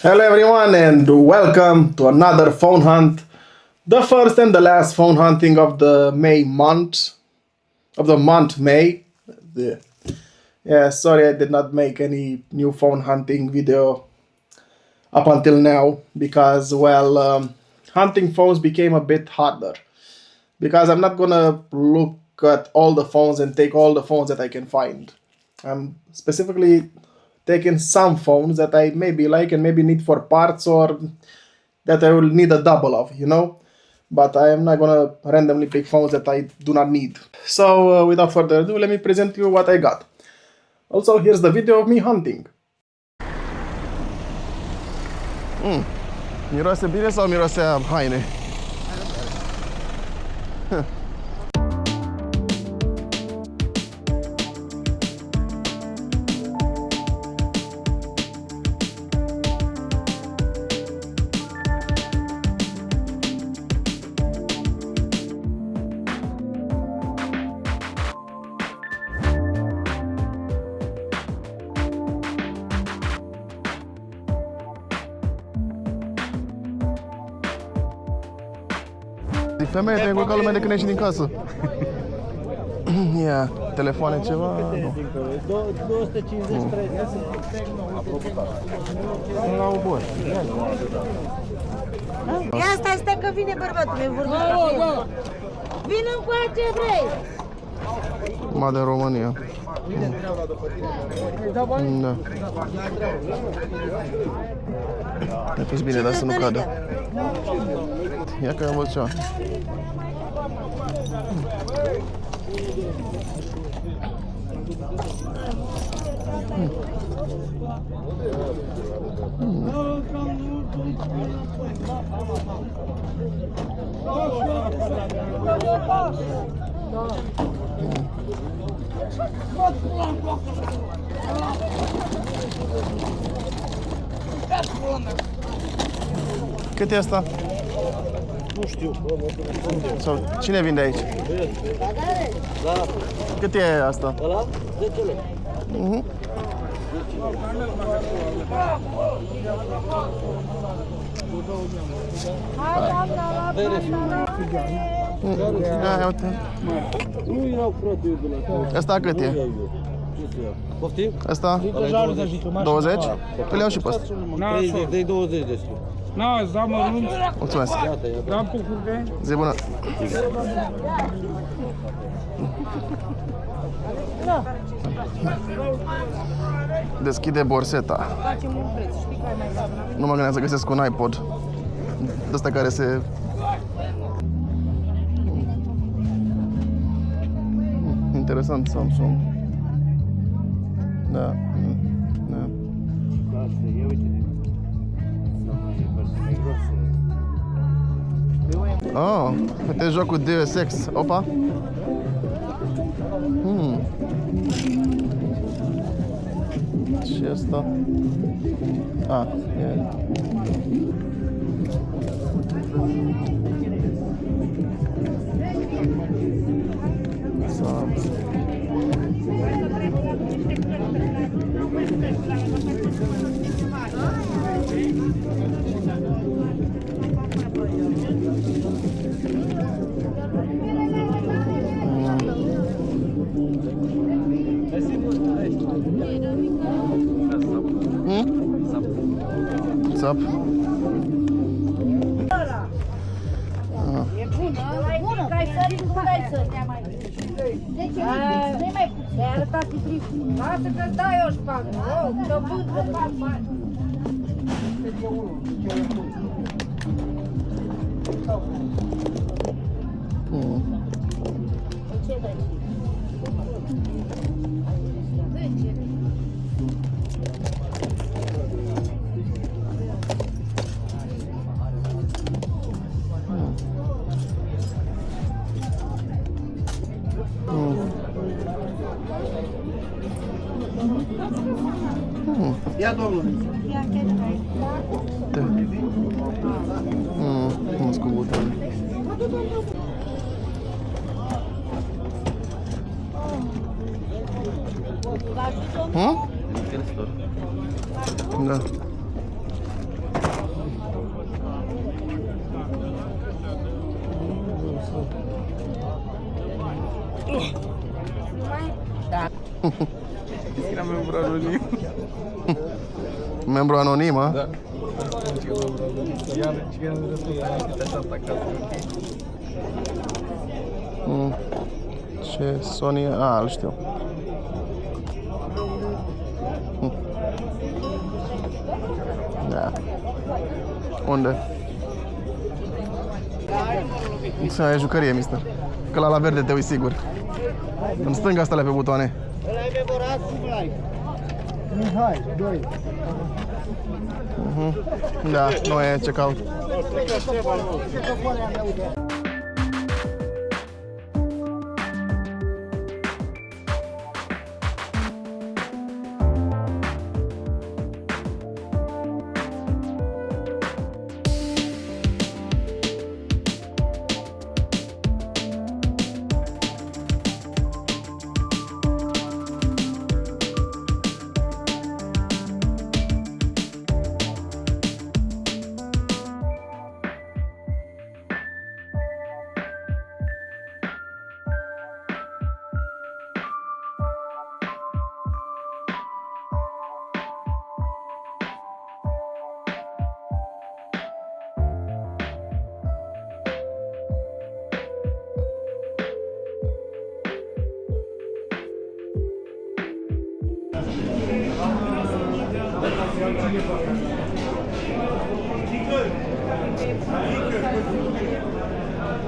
Hello everyone and welcome to another phone hunt. The first and the last phone hunting of the month May. Yeah, sorry I did not make any new phone hunting video up until now because, well, hunting phones became a bit harder. Because I'm not gonna look at all the phones and take all the phones that I can find. I'm specifically taking some phones that I maybe like and maybe need for parts or that I will need a double of, you know? But I am not gonna randomly pick phones that I do not need. So without further ado, let me present you what I got. Also, here's the video of me hunting. Miroase bine sau miroase a haine? Femeie, te-ai încurcat lumea de când ieși din casă. Ia, telefoane ceva? Nu. 250 La obor. Ia stai că vine bărbatul meu, vorbim cu Vino încoace, vrei! Ma de România. Da. E pus bine, dar să nu cadă. Ia că am văzut ceva. Cât e asta? Nu știu. Sau cine vinde aici? Da. Cât e asta? Ăla? 10 lei. Ia uite. Nu erau frate de la. Asta cât e? Poftim? Asta? 20? Îl iau și pe ăsta. 30, dai 20 despre. Na, za mărunt, Mulțumesc. da pucurde. Zi bună. Deschide borseta. Nu mă gândeam să găsesc un iPod. De ăsta care se... Interesant, Samsung. Da. Da. Oh, uite jocul Deus Ex. Opa. Și asta. Ah, e. Țap. E bună, ai sărit, cum ai sărit? Nu-i mai puțin. Mi-ai arătat driftul. Lasă că-ți dau eu șpagă. Că vând, că fac bani. Ce dai? Ia, domnule. Da. Nu sunt cu butoane. Vă ajut, domnul? Da. Da. Era membru anonim. Membru anonim, a? Da. Ce Sony... A, îl știu. Da. Unde? Să ai jucărie, mister. Că la verde te uiți sigur. În stânga asta pe butoane. Ăla e memorat, cum l-ai? Mihai, 2. Da, nu e ce caut.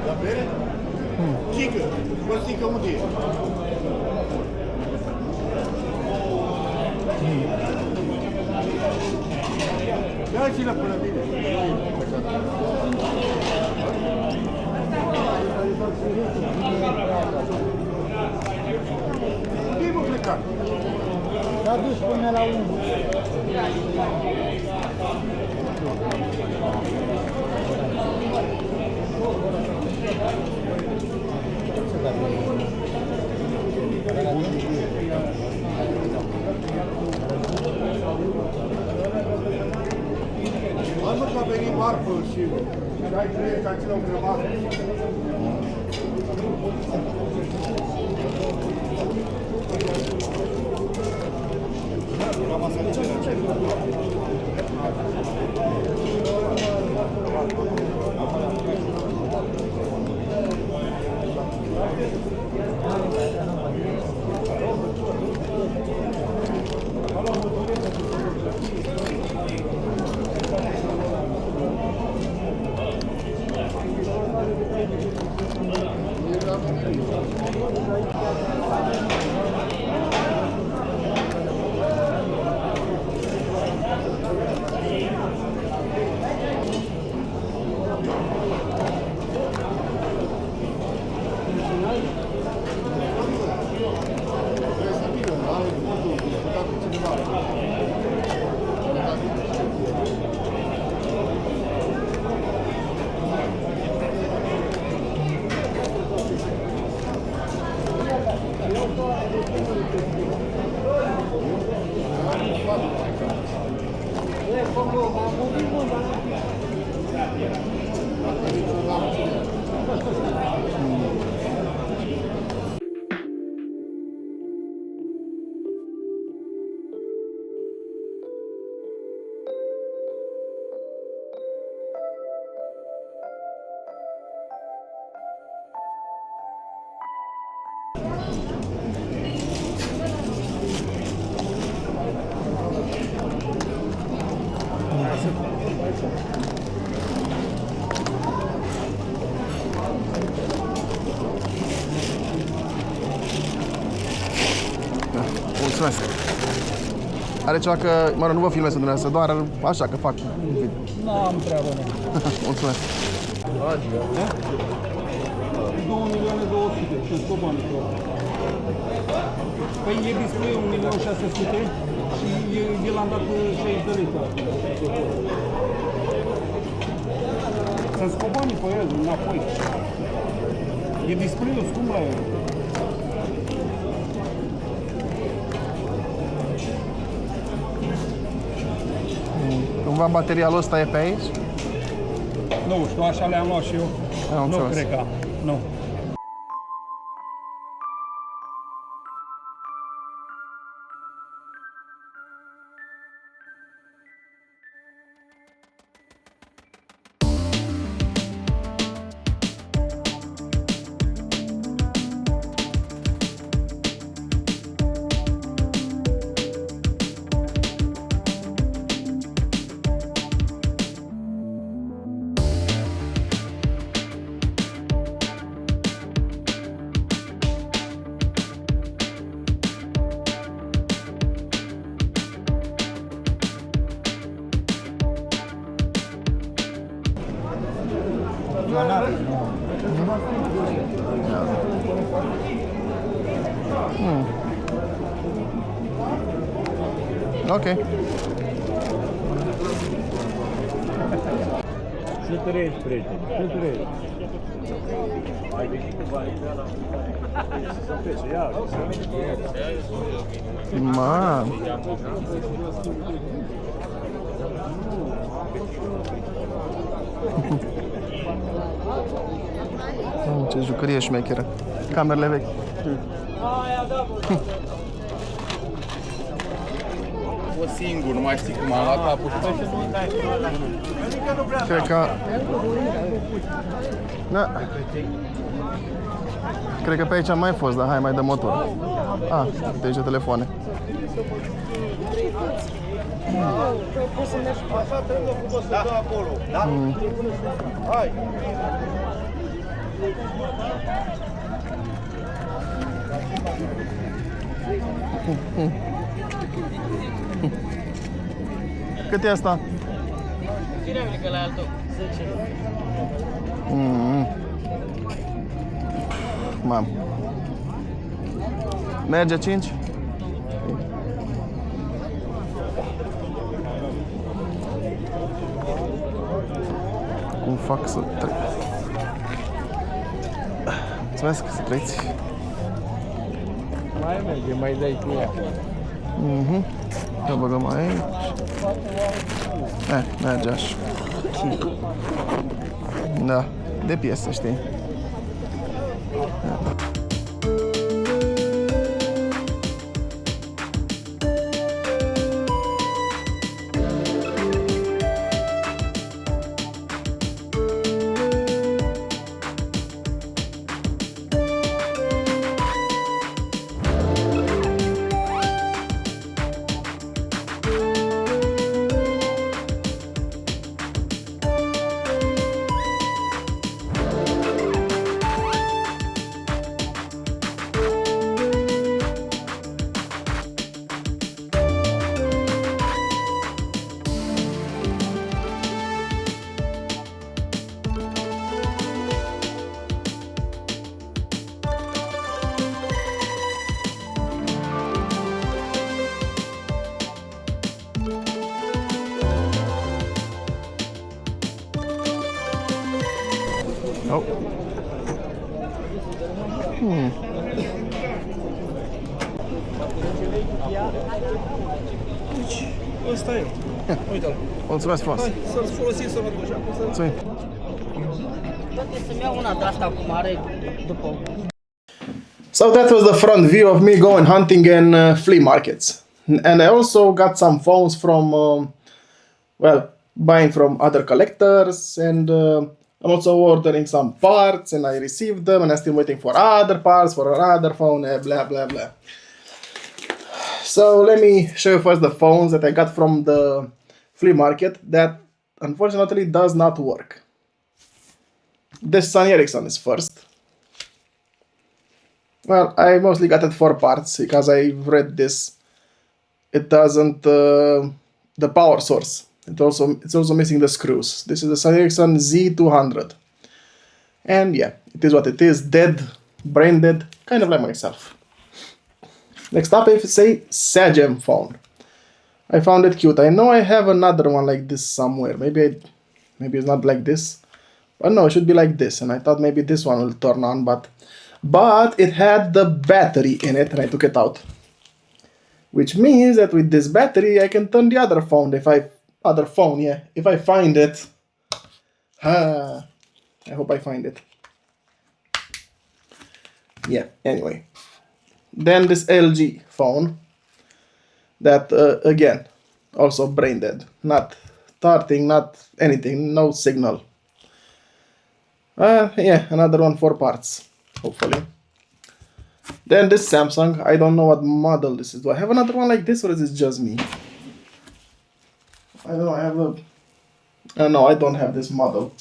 La bere? Chică! Părțică unde e? Dați-l până bine! Unde mă plecat? S-a dus până la 1. Hai mă că a venit marfă și ai crede că acela au grămadă. Mulțumesc. Are ceva că, mă rog, nu vă filmez în dumneavoastră, doar așa că fac. Nu am treabă, nu. Mulțumesc. 2.200.000 și scop banii. Păi e display 1.600.000 și el am dat 60 de lei. Să-mi scop banii pe el, înapoi. E display-ul scump la el. cumva materialul ăsta e pe aici? Nu știu, așa le-am luat și eu. Am Nu înțeles. cred că, nu. Ok. Să trăiești, prieten, să trăiești. Man. Ce jucărie șmecheră. Camerele vechi. fost singur, nu mai știi cum am luat capul. Cred că... Da. Cred că pe aici am mai fost, dar hai, mai dăm motor. Ah, uite aici telefoane. Așa trebuie frumos să dă acolo, da? Hai! Cât e asta? Că la altul 10 lei. Mam. Merge 5? Cum fac să trec? Mulțumesc, să treci. Mai merge, mai dai cu ea. Să băgăm aici. Merge așa. Da, de piesă, știi? Oh. Ăsta e. Uite-l. Mulțumesc frumos. Hai să-l folosim să mă duci. Mulțumim. Poate să-mi iau una de asta cu mare după. So that was the front view of me going hunting in flea markets. And I also got some phones from, well, buying from other collectors, and I'm also ordering some parts, and I received them, and I'm still waiting for other parts, for another phone, blah, blah, blah. So let me show you first the phones that I got from the flea market that unfortunately does not work. This Sony Ericsson is first. Well, I mostly got it for parts because I read this. It doesn't, the power source. It's also missing the screws. This is the Sony Ericsson Z200. And yeah, it is what it is. Dead, brain dead, kind of like myself. Next up, it's a Sagem phone. I found it cute. I know I have another one like this somewhere. Maybe it's not like this. But no, it should be like this. And I thought maybe this one will turn on, but it had the battery in it, and I took it out. Which means that with this battery, I can turn the other phone if I other phone, yeah. If I find it, I hope I find it. Yeah, anyway. Then this LG phone that, again, also brain dead. Not starting, not anything, no signal. Yeah, another one, 4 parts, hopefully. Then this Samsung, I don't know what model this is. Do I have another one like this or is it just me? I don't know, I have a... no, I don't have this model.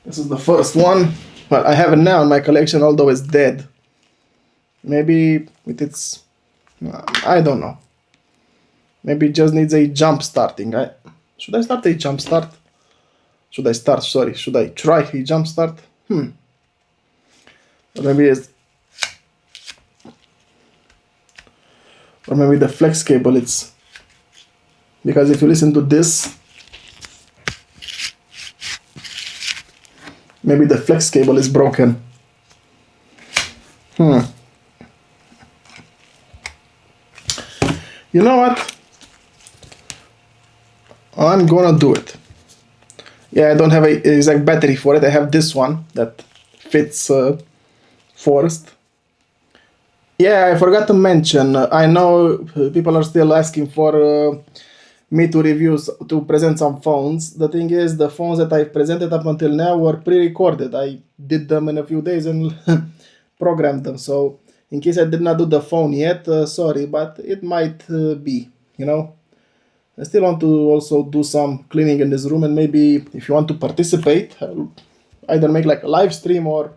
This is the first one. Well, I have it now in my collection, although it's dead. Maybe with its... I don't know. Maybe it just needs a jump starting. Should I start a jump start? Should I try a jump start? Or maybe it's... Or maybe the flex cable, it's... Because if you listen to this... Maybe the flex cable is broken. You know what? I'm gonna do it. Yeah, I don't have an exact battery for it. I have this one that fits forced. Yeah, I forgot to mention. I know people are still asking for me to present some phones. The thing is, the phones that I presented up until now were pre-recorded. I did them in a few days and programmed them. So in case I did not do the phone yet, sorry, but it might be, you know. I still want to also do some cleaning in this room, and maybe if you want to participate, I'll either make like a live stream or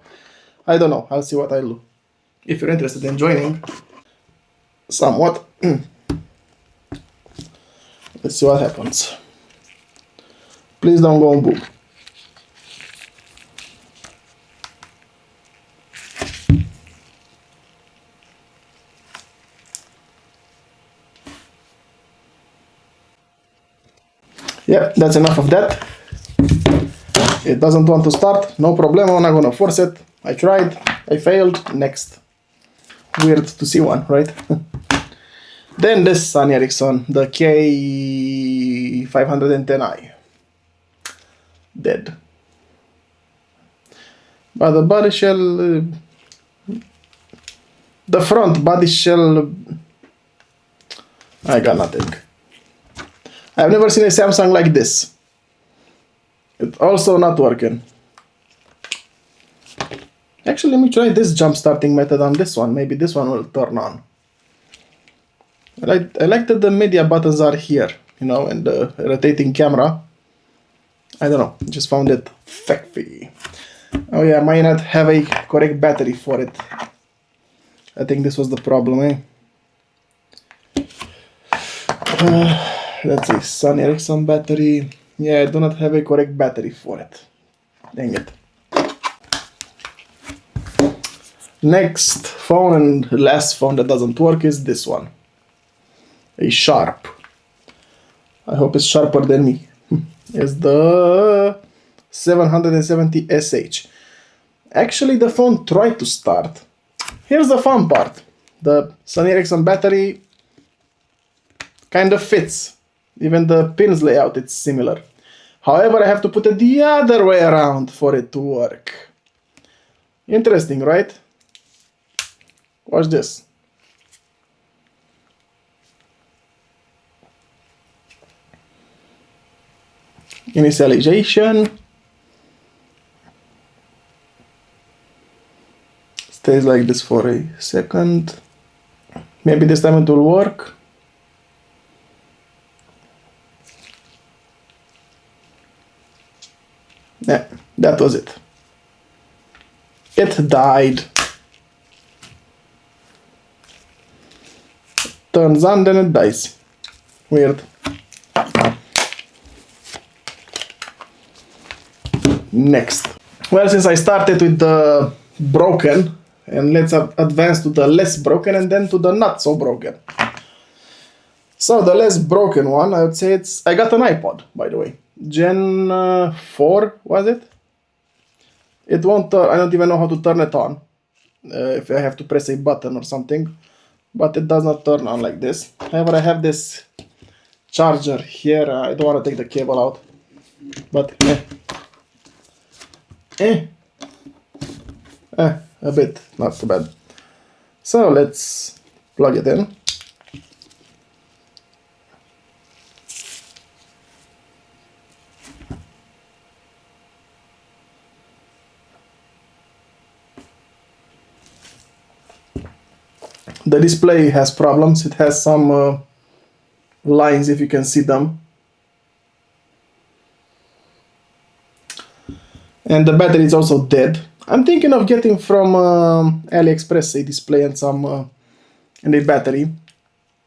I don't know. I'll see what I'll do. If you're interested in joining, somewhat. Let's see what happens. Please don't go on boom. Yeah, that's enough of that. It doesn't want to start, no problem, I'm not gonna force it. I tried, I failed, next. Weird to see one, right? Then this Sony Ericsson, the K510i. Dead. But the body shell... the front body shell... I got nothing. I've never seen a Samsung like this. It's also not working. Actually, let me try this jump starting method on this one. Maybe this one will turn on. I like that the media buttons are here, you know, and the rotating camera. I don't know, just found it factory. Oh yeah, I might not have a correct battery for it. I think this was the problem, eh? Let's see, Sony Ericsson battery. Yeah, I do not have a correct battery for it. Dang it. Next phone and last phone that doesn't work is this one. A Sharp. I hope it's sharper than me. It's the 770SH. Actually, the phone tried to start. Here's the fun part. The Sony Ericsson battery kind of fits. Even the pins layout, it's similar. However, I have to put it the other way around for it to work. Interesting, right? Watch this. Initialization. Stays like this for a second. Maybe this time it will work. Yeah, that was it. It died. Turns on, then it dies. Weird. Next. Well, since I started with the broken, and let's advance to the less broken and then to the not so broken. So the less broken one, I would say it's... I got an iPod, by the way. Gen 4, was it? It won't... I don't even know how to turn it on. If I have to press a button or something. But it does not turn on like this. However, I have this charger here. I don't want to take the cable out, but a bit, not too bad. So let's plug it in. The display has problems. It has some lines, if you can see them. And the battery is also dead. I'm thinking of getting from AliExpress a display and and a battery.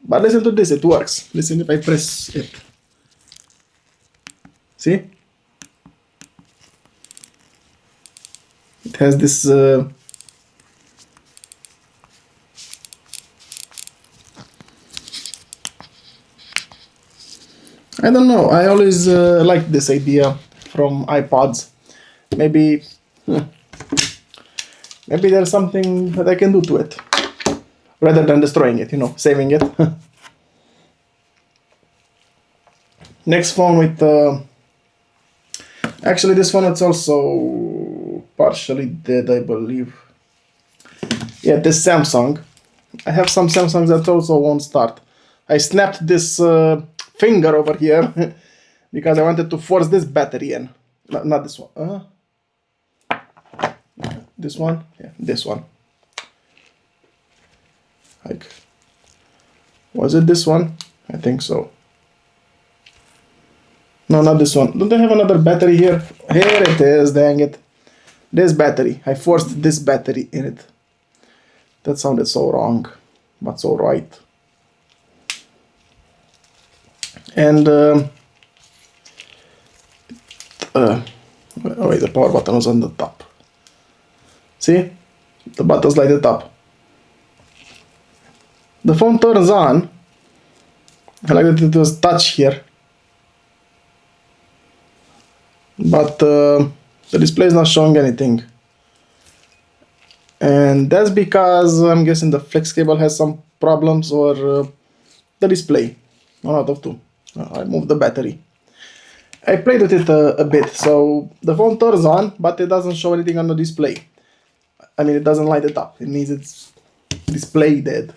But listen to this, it works. Listen if I press it. See? It has this I don't know, I always liked this idea from iPods. Maybe there's something that I can do to it rather than destroying it, you know, saving it. Next phone with actually this one, it's also partially dead, I believe. Yeah, this Samsung. I have some Samsungs that also won't start. I snapped this finger over here because I wanted to force this battery in. Not this one. This one? Yeah, this one. Like, was it this one? I think so. No, not this one. Don't I have another battery here? Here it is, dang it. This battery. I forced this battery in it. That sounded so wrong, but so right. And wait, the power button was on the top. See? The buttons light up. The phone turns on. I like that it was touch here. But the display is not showing anything. And that's because I'm guessing the flex cable has some problems, or the display. One out of two. I moved the battery. I played with it a bit, so the phone turns on, but it doesn't show anything on the display. I mean, it doesn't light it up. It means it's display dead.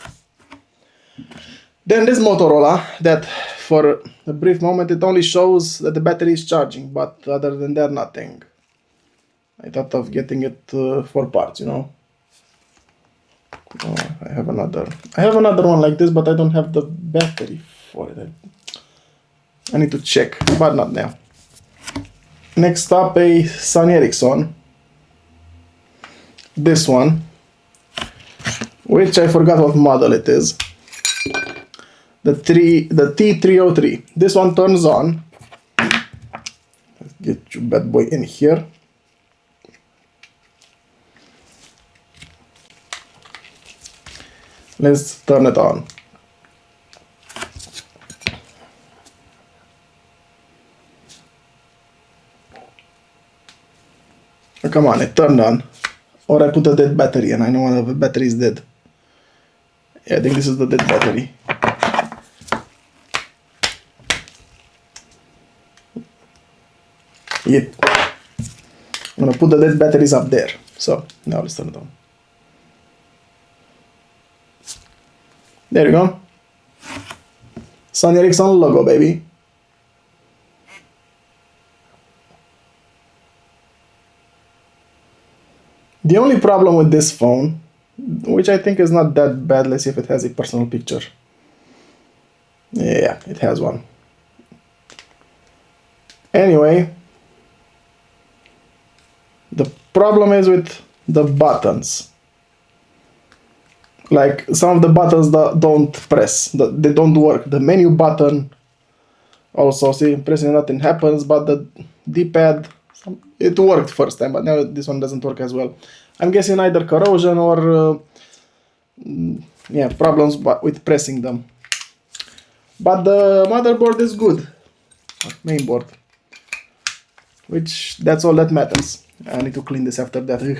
Then this Motorola, that for a brief moment it only shows that the battery is charging, but other than that, nothing. I thought of getting it for parts, you know. Oh, I have another one like this, but I don't have the battery for it. I need to check, but not now. Next up, a Sony Ericsson. This one, which I forgot what model it is. The T303. This one turns on. Let's get you bad boy in here. Let's turn it on. Oh, come on, it turned on. Or I put a dead battery, and I know one of the battery is dead. Yeah, I think this is the dead battery. Yep. I'm gonna put the dead batteries up there. So now let's turn it on. There you go. Sony Ericsson logo, baby. The only problem with this phone, which I think is not that bad, let's see if it has a personal picture. Yeah, it has one. Anyway, the problem is with the buttons. Like, some of the buttons that don't press, they don't work. The menu button also, see, pressing nothing happens, but the D-pad, it worked first time, but now this one doesn't work as well. I'm guessing either corrosion or yeah, problems with pressing them. But the motherboard is good, main board, which that's all that matters. I need to clean this after that. Ugh.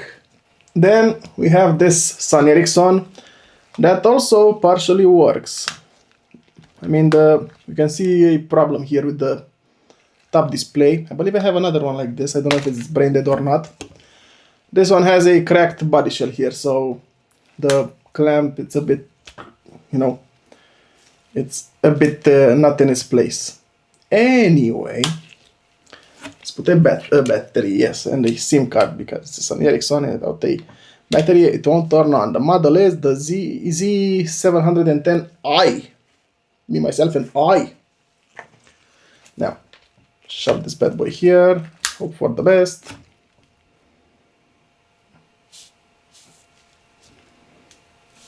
Then we have this Sony Ericsson that also partially works. I mean, you can see a problem here with the top display. I believe I have another one like this. I don't know if it's brain dead or not. This one has a cracked body shell here, so the clamp, it's a bit, you know, it's a bit not in its place. Anyway, let's put a battery, yes, and a SIM card, because it's an Ericsson, and without a battery it won't turn on. The model is the Z710i. Me, myself, and I. Now, shove this bad boy here, hope for the best.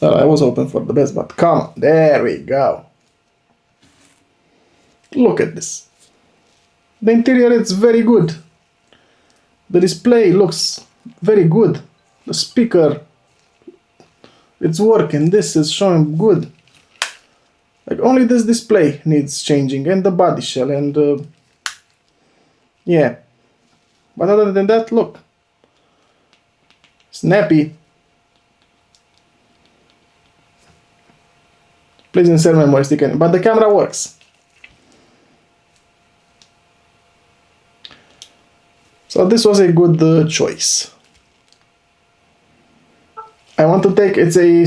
Well, I was hoping for the best, but come on, there we go. Look at this. The interior is very good. The display looks very good. The speaker, it's working. This is showing good. Like, only this display needs changing, and the body shell, and yeah. But other than that, look. Snappy. Please insert memory stick in, but the camera works. So this was a good choice. I want to take, it's a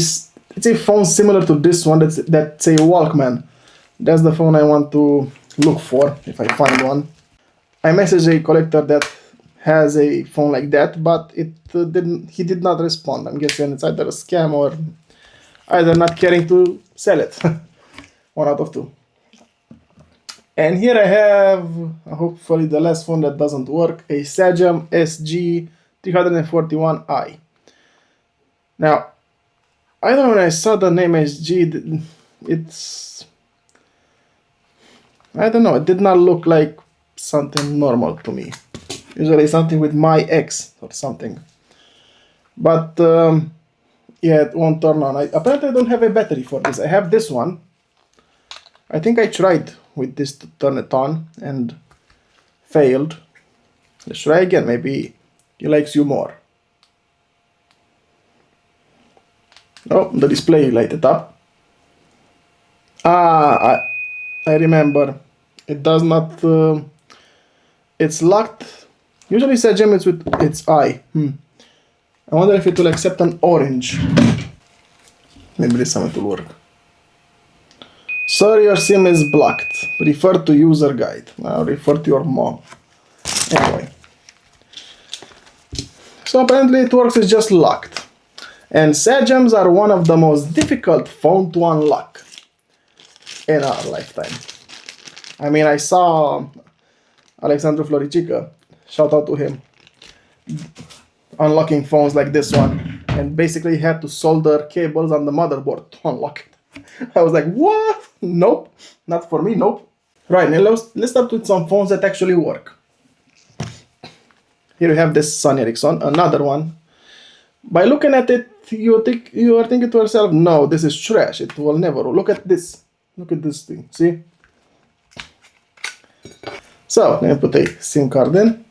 phone similar to this one, that's a Walkman. That's the phone I want to look for, if I find one. I messaged a collector that has a phone like that, but he did not respond. I'm guessing it's either a scam or either not caring to sell it. One out of two. And here I have, hopefully the last phone that doesn't work, a Sagem SG341i. Now, I don't know, when I saw the name SG, it's, I don't know, it did not look like something normal to me. Usually something with my X or something. But yeah, it won't turn on. Apparently I don't have a battery for this. I have this one. I think I tried with this to turn it on and failed. Let's try again. Maybe he likes you more. Oh, the display lighted up. Ah, I remember. It does not. It's locked. Usually Sagem is with its eye. I wonder if it will accept an orange. Maybe this time it will work. Sorry, your SIM is blocked. Refer to user guide. Now refer to your mom. Anyway. So apparently it works, it's just locked. And Sagems are one of the most difficult phones to unlock in our lifetime. I mean, I saw Alexandru Floricica, shout out to him, unlocking phones like this one, and basically had to solder cables on the motherboard to unlock it. I was like, what? Nope, not for me, nope. Right, now let's start with some phones that actually work. Here we have this Sony Ericsson, another one. By looking at it, you are thinking to yourself, no, this is trash, it will never. Look at this. Look at this thing, see? So, let me put a SIM card in.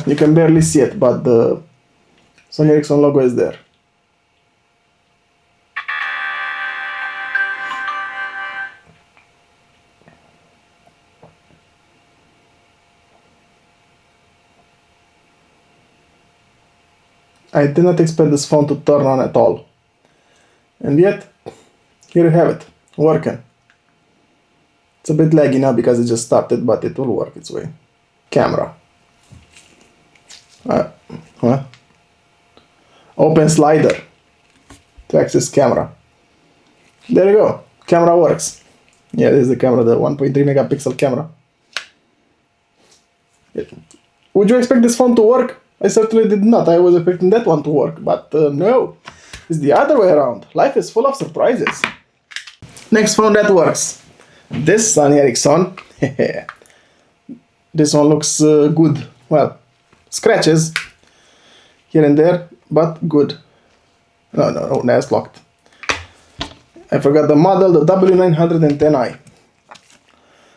You can barely see it, but the Sony Ericsson logo is there. I did not expect this phone to turn on at all. And yet, here you have it, working. It's a bit laggy now because it just started, but it will work its way. Camera. Open slider to access camera. There you go. Camera works. Yeah, this is the camera, the 1.3 megapixel camera. Would you expect this phone to work? I certainly did not. I was expecting that one to work, but no. It's the other way around. Life is full of surprises. Next phone that works. This Sony Ericsson. This one looks good. Well, scratches here and there, but good. No, that's locked. I forgot the model, the W910i.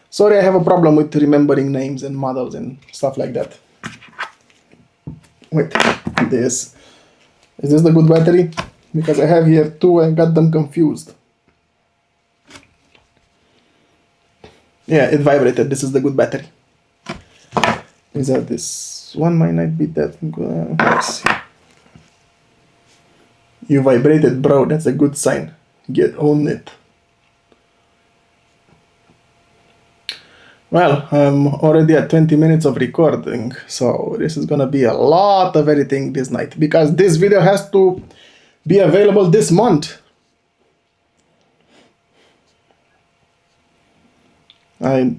Sorry, I have a problem with remembering names and models and stuff like that. Wait, is this the good battery? Because I have here two and got them confused. Yeah, it vibrated. This is the good battery. Is that this one might not be that good? Let's see. You vibrated, bro. That's a good sign. Get on it. Well, I'm already at 20 minutes of recording, so this is gonna be a lot of editing this night because this video has to be available this month. I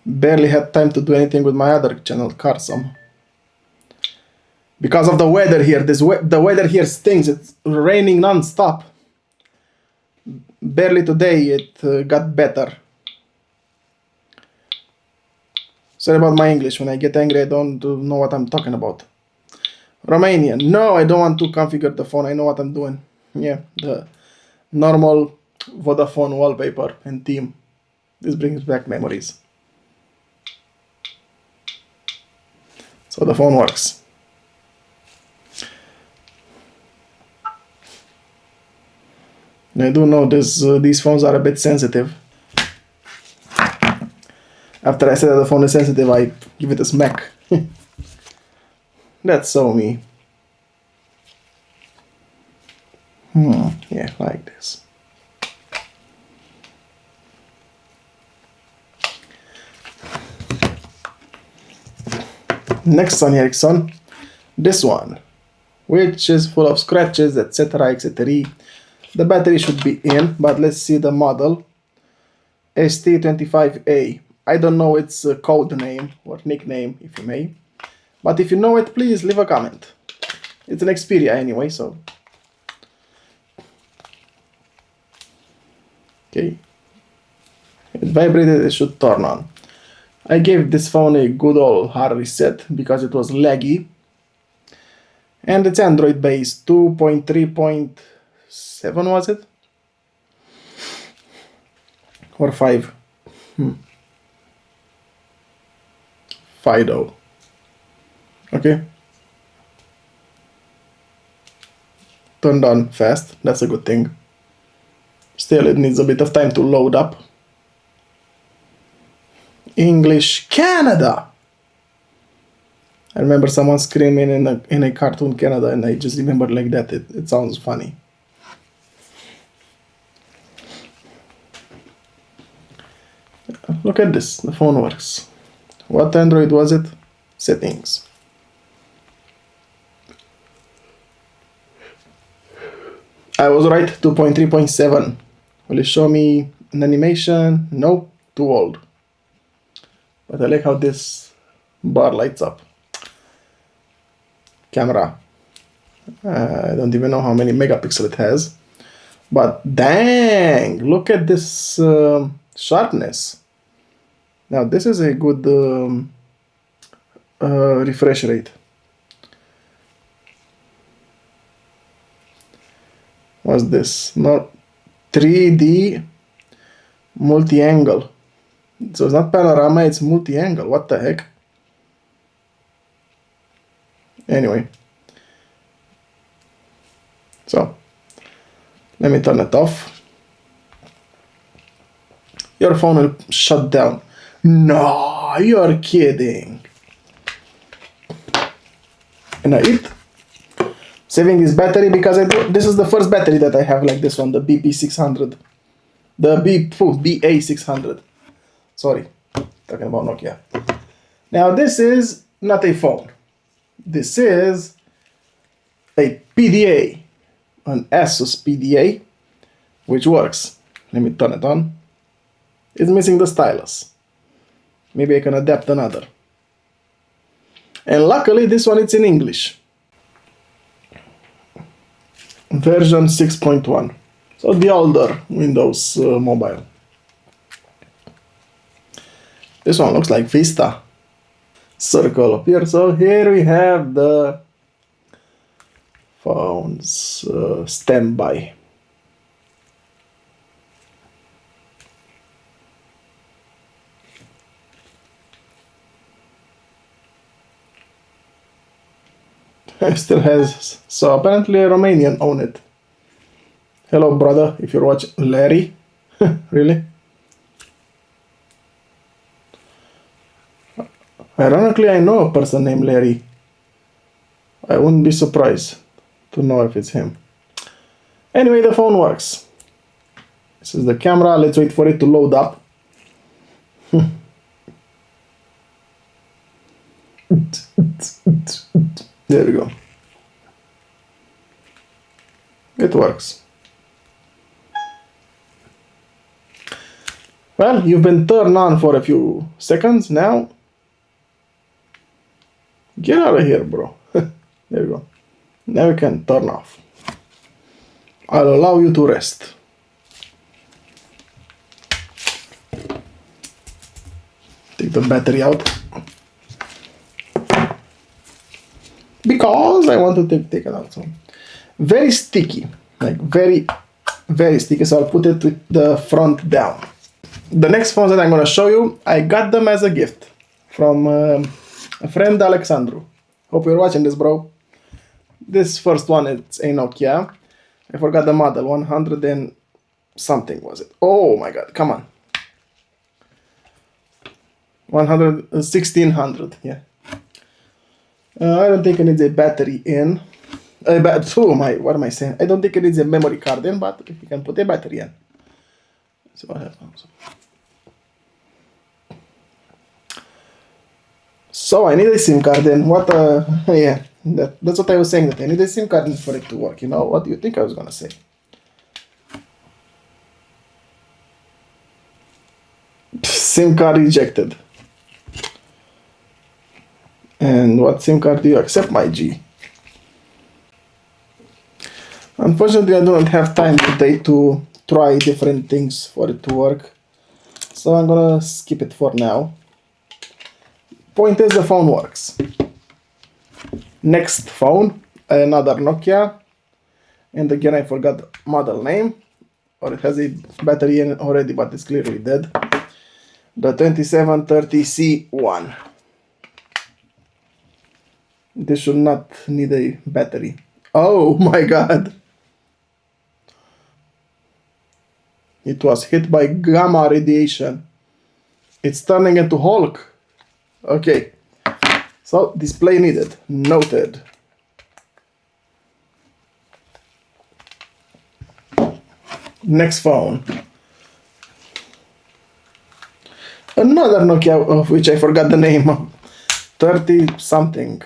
barely had time to do anything with my other channel, Carsome. Because of the weather here, the weather here stinks. It's raining non-stop. Barely today it got better. Sorry about my English. When I get angry, I don't know what I'm talking about. Romanian. No, I don't want to configure the phone. I know what I'm doing. Yeah, the normal Vodafone wallpaper and theme. This brings back memories. So the phone works. I do know these phones are a bit sensitive. After I said that the phone is sensitive, I give it a smack. That's so me. Yeah, like this. Next Sony Ericsson, this one, which is full of scratches, etc, etc. The battery should be in, but let's see the model. ST25A. I don't know its code name or nickname, if you may. But if you know it, please leave a comment. It's an Xperia anyway, so... Okay. It vibrated, it should turn on. I gave this phone a good old hard reset because it was laggy. And it's Android based, 2.3.7 was it? Or 5? Fido. Okay. Turned on fast, that's a good thing. Still, it needs a bit of time to load up. English Canada! I remember someone screaming in a cartoon Canada, and I just remember like that. It sounds funny. Look at this, the phone works. What Android was it? Settings. I was right, 2.3.7. Will it show me an animation? No, too old. But I like how this bar lights up. Camera. I don't even know how many megapixels it has. But dang, look at this sharpness. Now this is a good refresh rate. What's this? Not 3D multi-angle. So it's not panorama, it's multi-angle. What the heck? Anyway. So, let me turn it off. Your phone will shut down. No, you're kidding. And I eat. Saving this battery because this is the first battery that I have like this one, the BP600. The BA600. Sorry, talking about Nokia. Now this is not a phone. This is a PDA, an Asus PDA, which works. Let me turn it on. It's missing the stylus. Maybe I can adapt another. And luckily this one it's in English. Version 6.1. So the older Windows Mobile. This one looks like Vista. Circle up here. So here we have the phone's standby. It still has, so apparently a Romanian own it. Hello brother, if you're watching, Larry? Really? Ironically, I know a person named Larry. I wouldn't be surprised to know if it's him. Anyway, the phone works. This is the camera. Let's wait for it to load up. There we go. It works. Well, you've been turned on for a few seconds now. Get out of here, bro. There we go. Now you can turn off. I'll allow you to rest. Take the battery out. Because I want to take it out. So, very sticky. Like very, very sticky. So I'll put it with the front down. The next phones that I'm going to show you, I got them as a gift from a friend, Alexandru. Hope you're watching this, bro. This first one, it's a Nokia. I forgot the model, 100 and something was it. Oh my god, come on. 1600, yeah. I don't think it needs a battery in. What am I saying? I don't think it needs a memory card in, but you can put a battery in. See what happens. So I need a SIM card in. Yeah, that's what I was saying, that I need a SIM card in for it to work. You know, what do you think I was gonna say? SIM card rejected. And what SIM card do you accept, my G? Unfortunately, I don't have time today to try different things for it to work. So I'm gonna skip it for now. Point is, the phone works. Next phone, another Nokia. And again, I forgot the model name. Or it has a battery in it already, but it's clearly dead. The 2730C1. This should not need a battery. Oh my god! It was hit by gamma radiation. It's turning into Hulk. Okay. So, display needed. Noted. Next phone. Another Nokia, of which I forgot the name of. 30 something.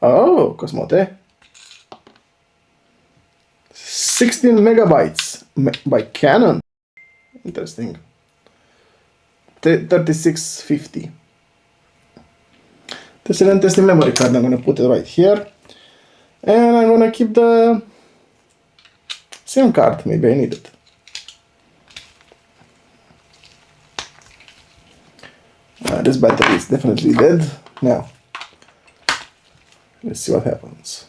Oh, Cosmote. 16 megabytes by Canon. Interesting. 3650. This is an interesting memory card. I'm gonna put it right here. And I'm gonna keep the SIM card. Maybe I need it. This battery is definitely dead. Now, let's see what happens.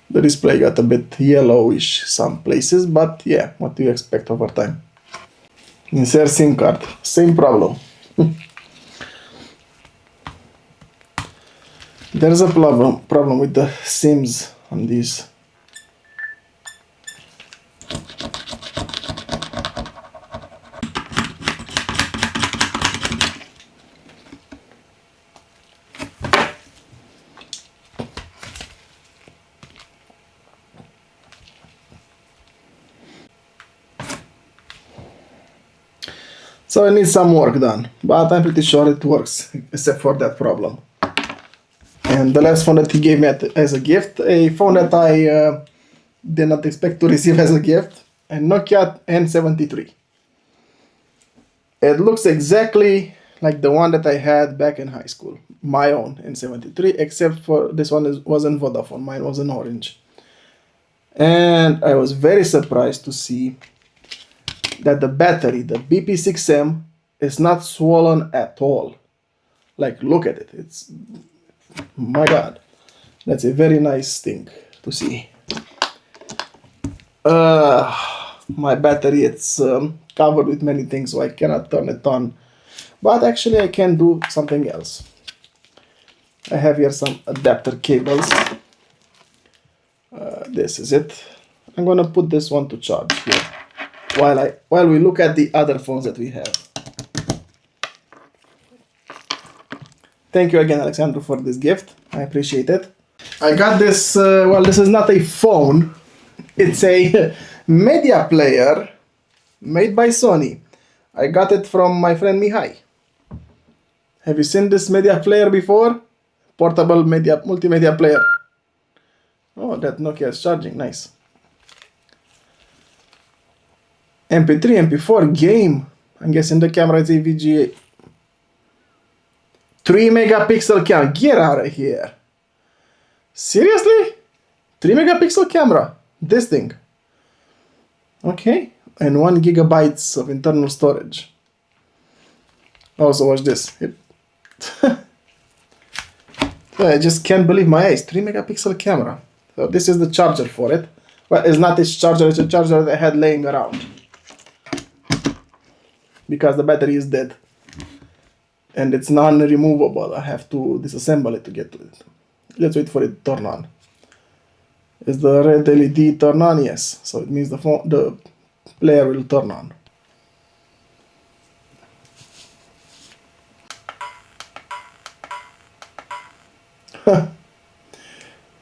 The display got a bit yellowish some places, but yeah, what do you expect over time? Insert SIM card, same problem. There's a problem with the SIMs on these. So it needs some work done, but I'm pretty sure it works, except for that problem. And the last phone that he gave me as a gift, a phone that I did not expect to receive as a gift, a Nokia N73. It looks exactly like the one that I had back in high school, my own N73, except for this one wasn't Vodafone, mine was an orange. And I was very surprised to see that the battery, the BP6M, is not swollen at all. Like, look at it. It's, my god, that's a very nice thing to see. My battery, it's covered with many things, so I cannot turn it on. But actually, I can do something else. I have here some adapter cables. This is it. I'm gonna put this one to charge here. while we look at the other phones that we have. Thank you again, Alexandru, for this gift. I appreciate it. I got this, well, this is not a phone. It's a media player made by Sony. I got it from my friend Mihai. Have you seen this media player before? Portable media, multimedia player. Oh, that Nokia is charging, nice. MP3, MP4, game. I'm guessing the camera is a VGA. 3 megapixel camera, get out of here. Seriously? 3 megapixel camera, this thing. Okay, and 1 gigabytes of internal storage. Also, watch this. I just can't believe my eyes. 3 megapixel camera. So this is the charger for it. Well, it's not this charger, it's a charger that I had laying around. Because the battery is dead. And it's non-removable. I have to disassemble it to get to it. Let's wait for it to turn on. Is the red LED turn on? Yes. So it means the player will turn on.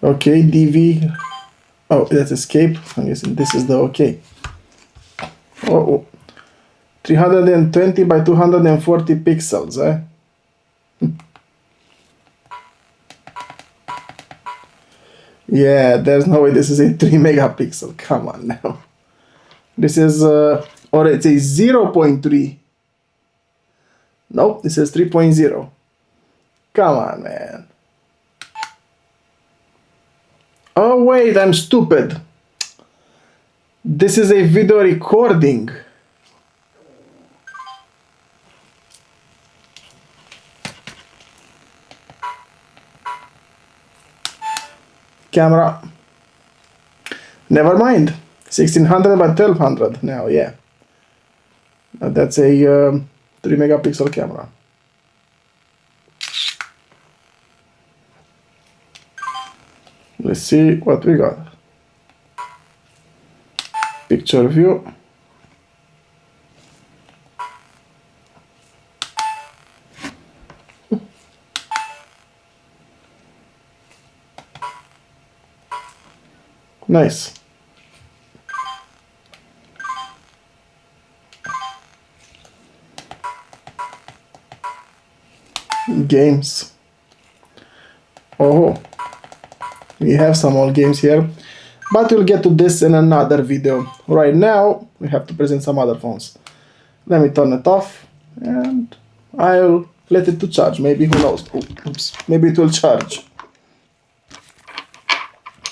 Okay, DV. Oh, that's escape. I'm guessing this is the okay. Oh, 320 by 240 pixels, eh? Yeah, there's no way this is a 3 megapixel. Come on now. This is, or it's a 0.3. Nope, this is 3.0. Come on, man. Oh, wait, I'm stupid. This is a video recording. Camera. Never mind. 1600 by 1200 now, yeah. That's a 3 megapixel camera. Let's see what we got. Picture view. Nice. Games. Oh, we have some old games here, but we'll get to this in another video. Right now, we have to present some other phones. Let me turn it off, and I'll let it to charge. Maybe, who knows? Oops. Maybe it will charge.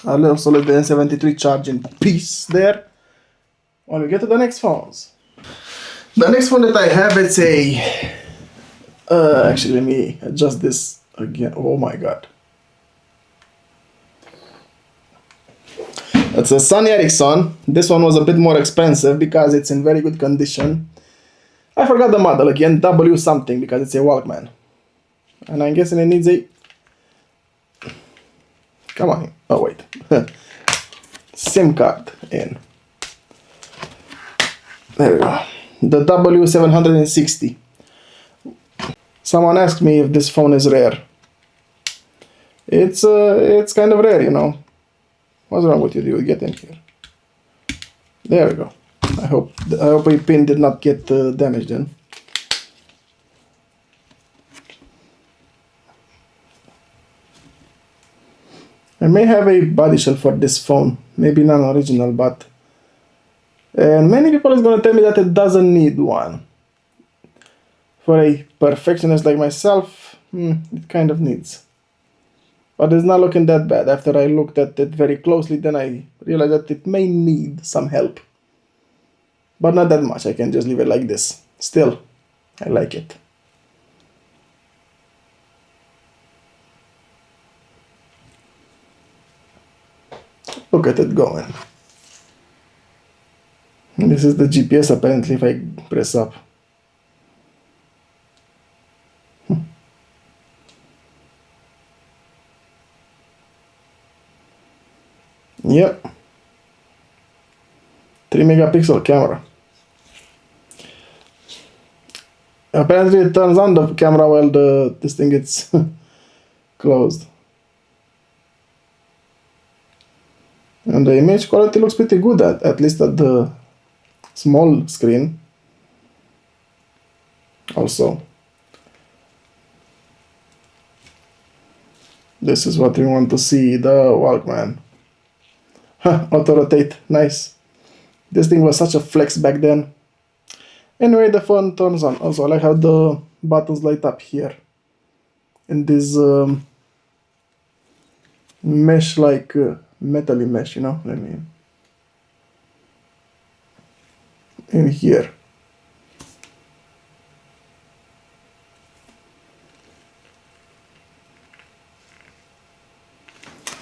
I'll also let the N73 charge in peace there. When we get to the next phones. The next one that I have, it's a... actually, let me adjust this again. Oh my god. It's a Sony Ericsson. This one was a bit more expensive because it's in very good condition. I forgot the model again, W something, because it's a Walkman. And I'm guessing it needs a... Come on. Oh, wait. SIM card in. There we go. The W760. Someone asked me if this phone is rare. It's kind of rare, you know. What's wrong with you? You get in here. There we go. I hope a pin did not get damaged then. I may have a body shell for this phone, maybe non-original, but and many people is gonna tell me that it doesn't need one. For a perfectionist like myself, it kind of needs. But it's not looking that bad. After I looked at it very closely, then I realized that it may need some help. But not that much, I can just leave it like this. Still, I like it. Look at it going. And this is the GPS apparently if I press up. Yep. 3 megapixel camera. Apparently it turns on the camera while this thing gets closed. And the image quality looks pretty good, at least at the small screen. Also, this is what we want to see, the Walkman. Auto rotate, nice. This thing was such a flex back then. Anyway, the phone turns on. Also, I like how the buttons light up here. And this mesh, like metal-y mesh, you know? I mean, in here.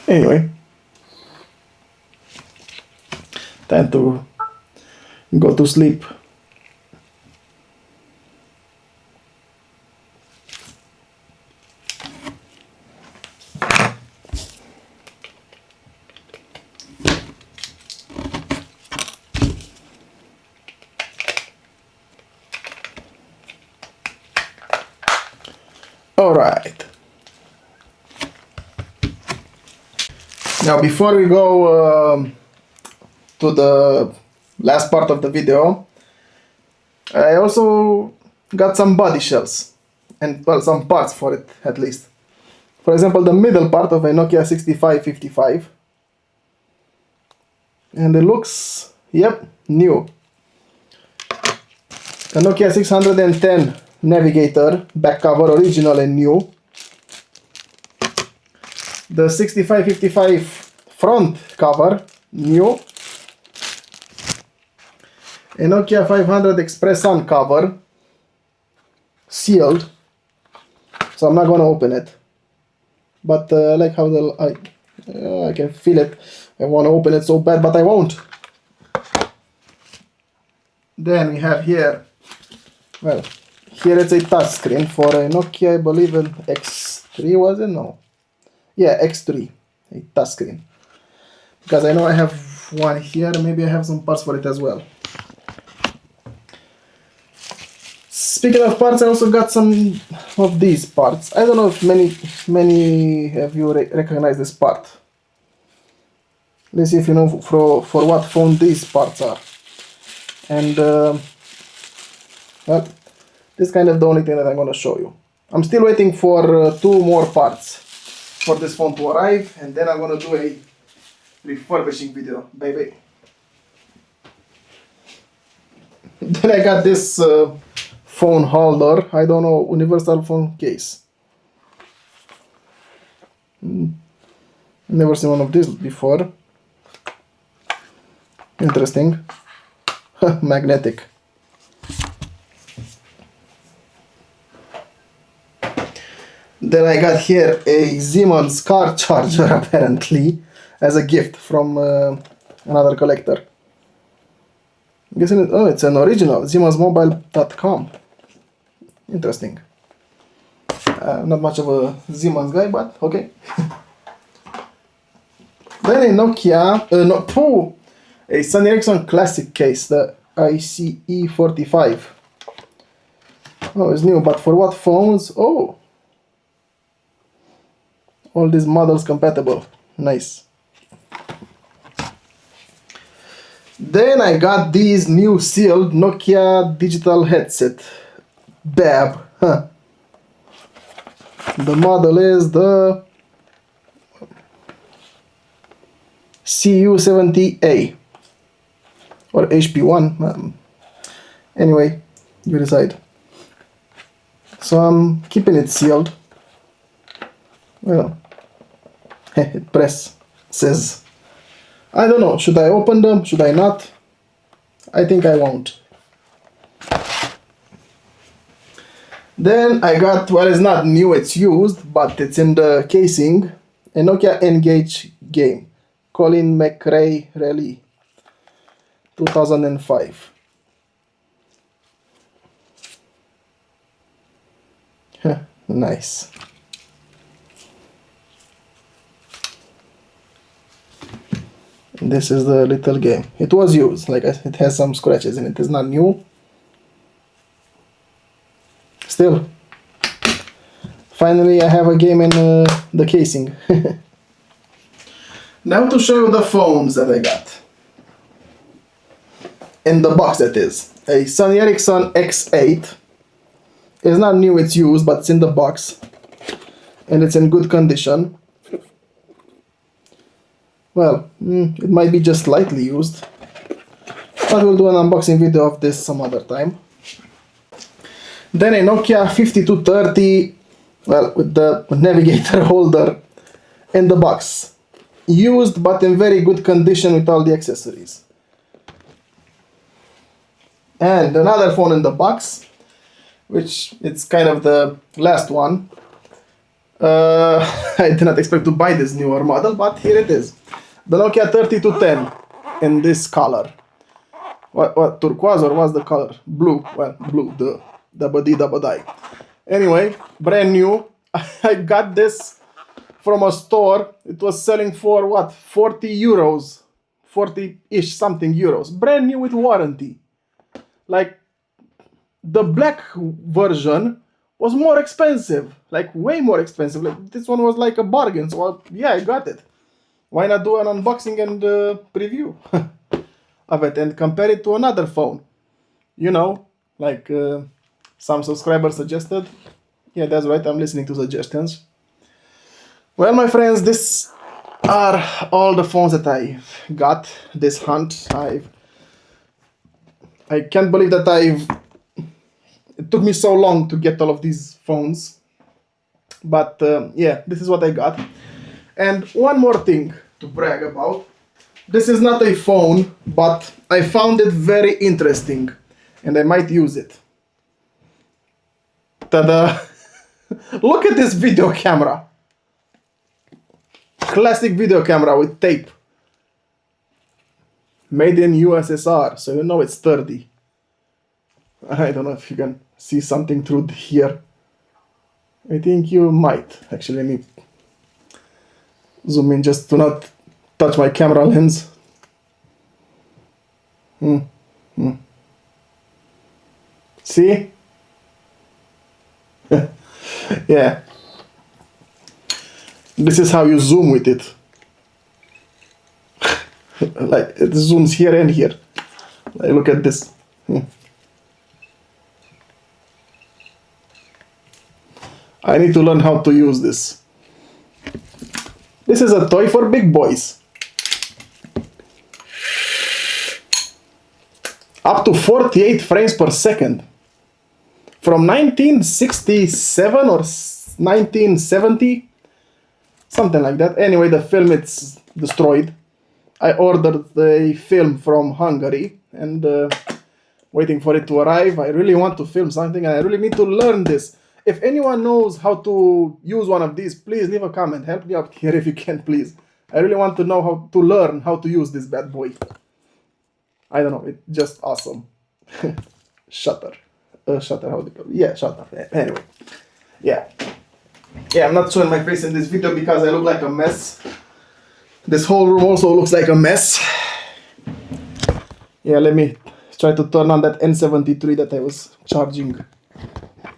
Anyway, time to go to sleep. All right. Now, before we go to the last part of the video, I also got some body shells and, well, some parts for it at least. For example, the middle part of a Nokia 6555, and it looks, yep, new. The Nokia 610 Navigator back cover, original and new. The 6555 front cover, new. A Nokia 500 Express Sun cover, sealed, so I'm not gonna open it. But I like how I can feel it. I want to open it so bad, but I won't. Then we have here, well, here it's a touch screen for a Nokia, I believe an X3, was it? No. Yeah, X3, a touch screen. Because I know I have one here, maybe I have some parts for it as well. Speaking of parts, I also got some of these parts. I don't know if many of you recognize this part. Let's see if you know for what phone these parts are. And well, this is kind of the only thing that I'm going to show you. I'm still waiting for 2 more parts for this phone to arrive, and then I'm going to do a refurbishing video, baby. Then I got this phone holder, I don't know, universal phone case. Never seen one of these before. Interesting. Magnetic. Then I got here a Siemens car charger, apparently, as a gift from another collector. I'm guessing oh, it's an original, siemensmobile.com. Interesting. Not much of a Siemens guy, but okay. Then a Nokia, a Sony Ericsson Classic case, the ICE45. Oh, it's new, but for what phones? Oh, all these models compatible. Nice. Then I got these new sealed Nokia digital headset. BAB. Huh. The model is the CU70A or HP1. Anyway, you decide. So I'm keeping it sealed. Well, it says. I don't know, should I open them, should I not? I think I won't. Then I got, well, it's not new, it's used, but it's in the casing, a Nokia N-Gage game, Colin McRae Rally, 2005. Nice. This is the little game. It was used, like I said, it has some scratches in it. It's not new. Still, finally I have a game in the casing. Now to show you the phones that I got. In the box, that is. A Sony Ericsson X8. It's not new, it's used, but it's in the box. And it's in good condition. Well, it might be just slightly used. But we'll do an unboxing video of this some other time. Then a Nokia 5230, well, with the navigator holder in the box. Used, but in very good condition with all the accessories. And another phone in the box, which it's kind of the last one. I did not expect to buy this newer model, but here it is. The Nokia 3210 in this color. What turquoise, or what's the color? Blue. Well, blue, the double D, double die. Anyway, brand new. I got this from a store. It was selling for what? 40 euros. 40-ish something euros. Brand new with warranty. Like, the black version was more expensive. Like, way more expensive. Like, this one was like a bargain. So, yeah, I got it. Why not do an unboxing and preview of it and compare it to another phone? You know, like some subscribers suggested. Yeah, that's right. I'm listening to suggestions. Well, my friends, these are all the phones that I got this hunt. I can't believe that it took me so long to get all of these phones. But yeah, this is what I got. And one more thing to brag about. This is not a phone, but I found it very interesting. And I might use it. Ta-da! Look at this video camera. Classic video camera with tape. Made in USSR, so you know it's sturdy. I don't know if you can see something through here. I think you might. Actually, let me zoom in just to not touch my camera lens. See? Yeah. This is how you zoom with it. Like, it zooms here and here. Like, look at this. I need to learn how to use this. This is a toy for big boys. Up to 48 frames per second. From 1967 or 1970. Something like that. Anyway, the film, it's destroyed. I ordered the film from Hungary and waiting for it to arrive. I really want to film something and I really need to learn this. If anyone knows how to use one of these, please leave a comment. Help me out here if you can, please. I really want to know how to learn how to use this bad boy. I don't know, it's just awesome. Shutter. Shutter, how do you call it? Yeah, shutter. Anyway. Yeah. Yeah, I'm not showing my face in this video because I look like a mess. This whole room also looks like a mess. Yeah, let me try to turn on that N73 that I was charging.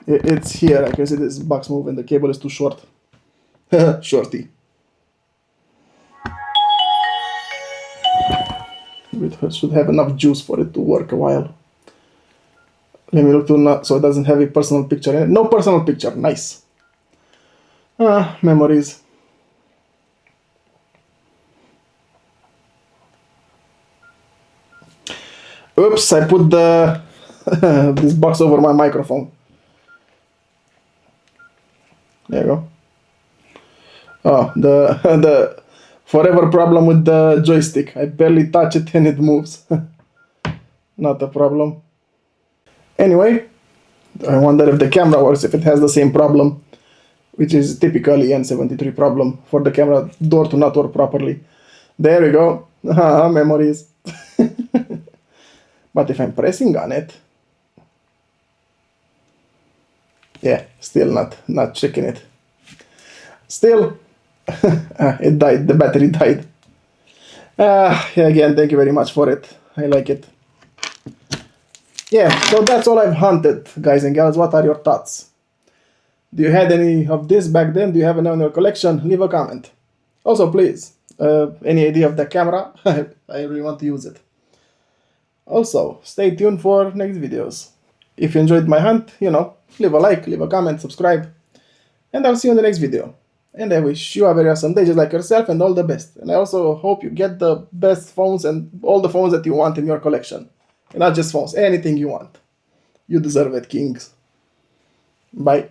It's here. I can see this box move and the cable is too short. Shorty. It should have enough juice for it to work a while. Let me look to not so it doesn't have a personal picture in it. No personal picture. Nice. Memories. Oops, I put the this box over my microphone. There you go. Oh, the forever problem with the joystick. I barely touch it and it moves. Not a problem. Anyway, I wonder if the camera works, if it has the same problem, which is typically N73 problem for the camera door to not work properly. There we go. Memories. But if I'm pressing on it, yeah, still not checking it. Still, it died. The battery died. Yeah, again, thank you very much for it. I like it. yeah, so that's all I've hunted, guys and gals. What are your thoughts? Do you had any of this back then? Do you have any in your collection? Leave a comment. Also, please, any idea of the camera? I really want to use it. Also, stay tuned for next videos. If you enjoyed my hunt, leave a like, leave a comment, subscribe, and I'll see you in the next video. And I wish you a very awesome day just like yourself, and all the best. And I also hope you get the best phones and all the phones that you want in your collection. And not just phones, anything you want. You deserve it, kings. Bye.